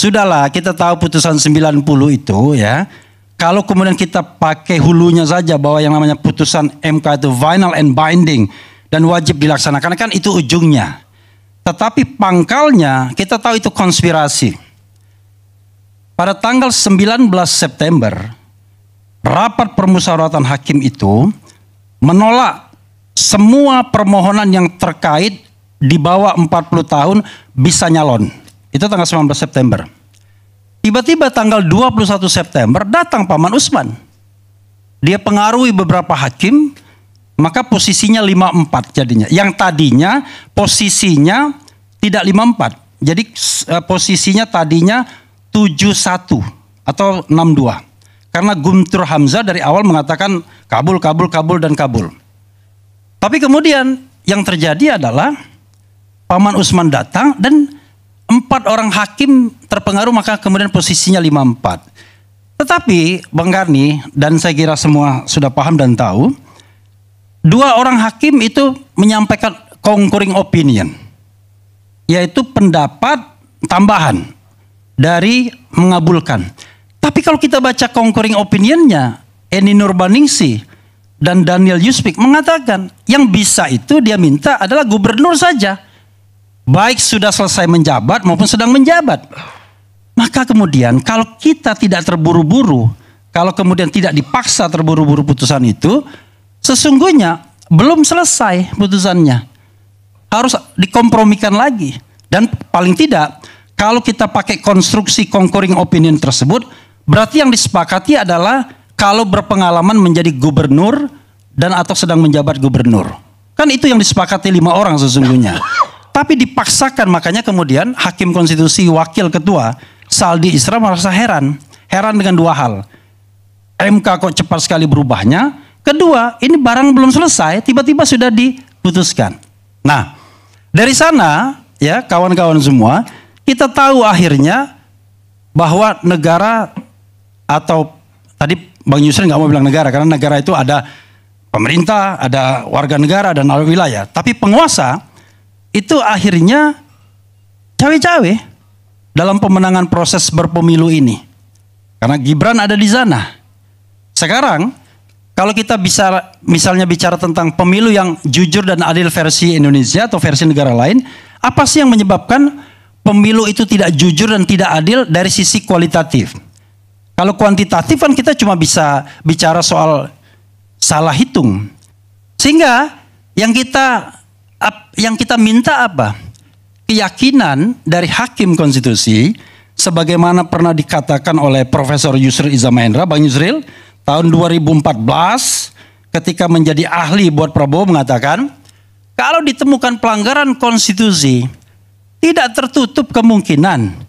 Sudahlah, kita tahu putusan 90 itu ya. Kalau kemudian kita pakai hulunya saja bahwa yang namanya putusan MK itu final and binding dan wajib dilaksanakan, kan itu ujungnya. Tetapi pangkalnya kita tahu itu konspirasi. Pada tanggal 19 September, rapat permusyawaratan hakim itu menolak semua permohonan yang terkait di bawah 40 tahun bisa nyalon. Itu tanggal 19 September. Tiba-tiba tanggal 21 September datang Paman Usman. Dia pengaruhi beberapa hakim, maka posisinya 54 jadinya. Yang tadinya posisinya tidak 54. Jadi posisinya tadinya 71 atau 62. Karena Guntur Hamzah dari awal mengatakan kabul, kabul, kabul, dan kabul. Tapi kemudian yang terjadi adalah Paman Usman datang dan 4 orang hakim terpengaruh, maka kemudian posisinya 54. Tetapi Bang Karni dan saya kira semua sudah paham dan tahu, 2 orang hakim itu menyampaikan concurring opinion, yaitu pendapat tambahan dari mengabulkan. Tapi kalau kita baca concurring opinionnya, Eni Nurbaningsih dan Daniel Yusmik mengatakan yang bisa itu dia minta adalah gubernur saja, baik sudah selesai menjabat maupun sedang menjabat. Maka kemudian kalau kita tidak terburu-buru, kalau kemudian tidak dipaksa terburu-buru putusan itu, sesungguhnya belum selesai putusannya. Harus dikompromikan lagi. Dan paling tidak, kalau kita pakai konstruksi concurring opinion tersebut, berarti yang disepakati adalah kalau berpengalaman menjadi gubernur dan atau sedang menjabat gubernur. Kan itu yang disepakati 5 orang sesungguhnya. Tapi dipaksakan, makanya kemudian Hakim Konstitusi Wakil Ketua Saldi Isra merasa heran. Heran dengan 2 hal. MK kok cepat sekali berubahnya. Kedua, ini barang belum selesai, tiba-tiba sudah diputuskan. Nah, dari sana ya kawan-kawan semua, kita tahu akhirnya bahwa negara atau tadi Bang Yusril nggak mau bilang negara, karena negara itu ada pemerintah, ada warga negara, dan ada wilayah. Tapi penguasa itu akhirnya cawe-cawe dalam pemenangan proses berpemilu ini. Karena Gibran ada di sana. Sekarang kalau kita bisa misalnya bicara tentang pemilu yang jujur dan adil versi Indonesia atau versi negara lain, apa sih yang menyebabkan pemilu itu tidak jujur dan tidak adil dari sisi kualitatif? Kalau kuantitatif kan kita cuma bisa bicara soal salah hitung. Sehingga yang kita minta apa? Keyakinan dari Hakim Konstitusi, sebagaimana pernah dikatakan oleh Profesor Yusril Iza Mahendra, Bang Yusril, tahun 2014 ketika menjadi ahli buat Prabowo mengatakan, kalau ditemukan pelanggaran konstitusi, tidak tertutup kemungkinan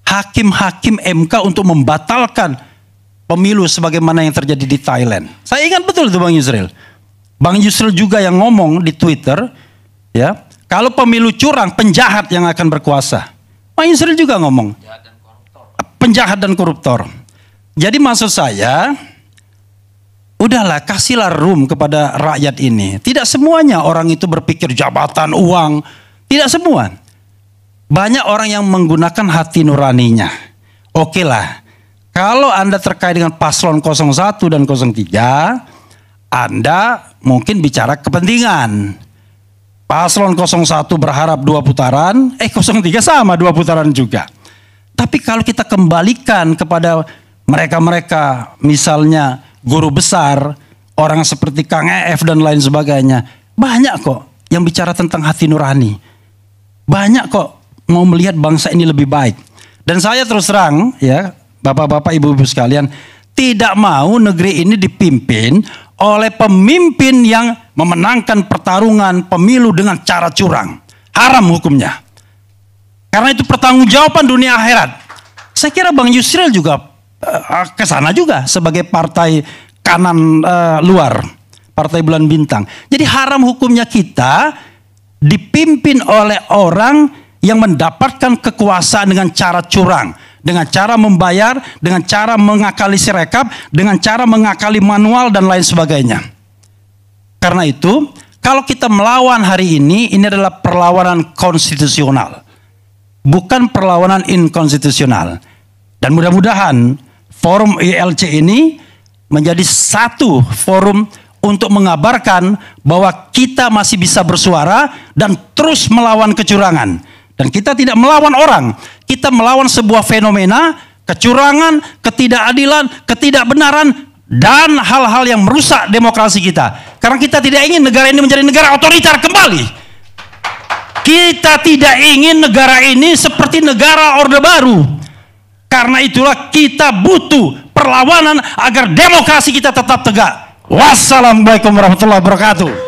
hakim-hakim MK untuk membatalkan pemilu sebagaimana yang terjadi di Thailand. Saya ingat betul itu Bang Yusril. Bang Yusril juga yang ngomong di Twitter, ya, kalau pemilu curang, penjahat yang akan berkuasa. Bang Yusril juga ngomong, penjahat dan koruptor. Jadi maksud saya, udahlah kasihlah room kepada rakyat ini. Tidak semuanya orang itu berpikir jabatan, uang. Tidak semua. Banyak orang yang menggunakan hati nuraninya. Oke lah. Kalau Anda terkait dengan paslon 01 dan 03, Anda mungkin bicara kepentingan. Paslon 01 berharap 2 putaran, 03 sama 2 putaran juga. Tapi kalau kita kembalikan kepada mereka-mereka, misalnya guru besar, orang seperti Kang EF dan lain sebagainya, banyak kok yang bicara tentang hati nurani. Banyak kok mau melihat bangsa ini lebih baik. Dan saya terus terang, ya, bapak-bapak, ibu-ibu sekalian, tidak mau negeri ini dipimpin oleh pemimpin yang memenangkan pertarungan pemilu dengan cara curang. Haram hukumnya. Karena itu pertanggungjawaban dunia akhirat. Saya kira Bang Yusril juga ke sana juga sebagai partai kanan luar, partai bulan bintang. Jadi haram hukumnya kita dipimpin oleh orang yang mendapatkan kekuasaan dengan cara curang, dengan cara membayar, dengan cara mengakali sirekap, dengan cara mengakali manual dan lain sebagainya. Karena itu, kalau kita melawan hari ini adalah perlawanan konstitusional. bukan perlawanan inkonstitusional. Dan mudah-mudahan forum ILC ini menjadi satu forum untuk mengabarkan bahwa kita masih bisa bersuara dan terus melawan kecurangan. Dan kita tidak melawan orang, kita melawan sebuah fenomena kecurangan, ketidakadilan, ketidakbenaran, dan hal-hal yang merusak demokrasi kita. Karena kita tidak ingin negara ini menjadi negara otoriter kembali. Kita tidak ingin negara ini seperti negara Orde Baru. Karena itulah kita butuh perlawanan agar demokrasi kita tetap tegak. Wassalamualaikum warahmatullahi wabarakatuh.